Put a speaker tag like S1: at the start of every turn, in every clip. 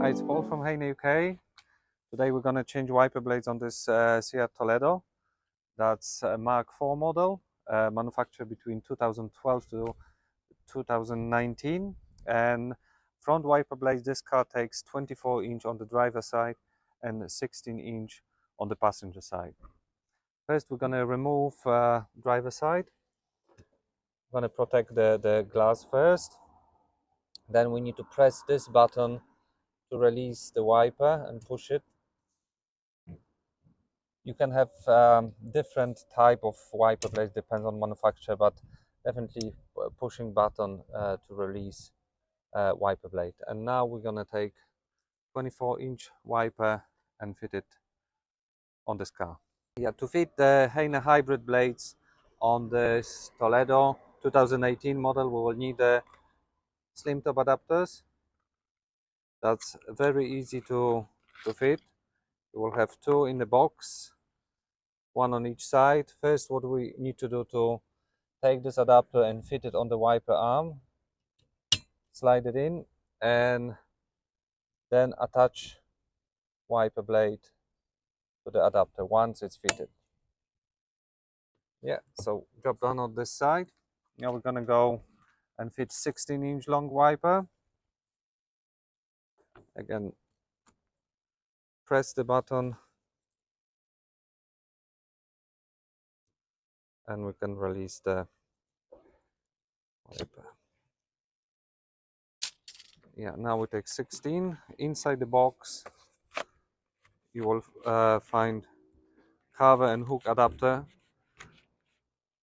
S1: Hi, it's Paul from HEYNER UK. Today we're going to change wiper blades on this Seat Toledo. That's a Mark IV model, manufactured between 2012 to 2019. And front wiper blades, this car takes 24-inch on the driver's side and 16-inch on the passenger side. First, we're going to remove driver's side. We're going to protect the glass first. Then we need to press this button to release the wiper and push it. You can have different type of wiper blades, depends on manufacturer, but definitely pushing button to release wiper blade. And now we're gonna take 24-inch wiper and fit it on this car. Yeah, to fit the HEYNER Hybrid blades on this Toledo 2018 model, we will need the slim top adapters. That's very easy to fit. You will have two in the box, one on each side. First, what we need to do to take this adapter and fit it on the wiper arm, slide it in, and then attach wiper blade to the adapter once it's fitted. Yeah, so job done on this side. Now we're gonna go and fit 16-inch long wiper. Again, press the button and we can release the wiper. Yeah, now we take 16. Inside the box you will find cover and hook adapter.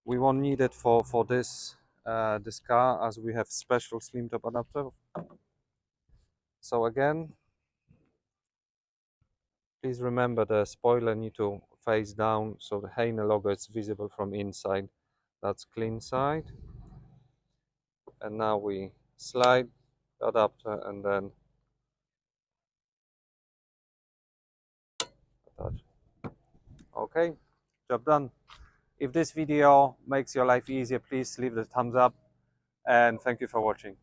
S1: We won't need it for this this car, as we have special slim top adapter. So again, please remember the spoiler need to face down so the HEYNER logo is visible from inside. That's clean side. And now we slide the adapter and then attach. Okay, job done. If this video makes your life easier, please leave the thumbs up and thank you for watching.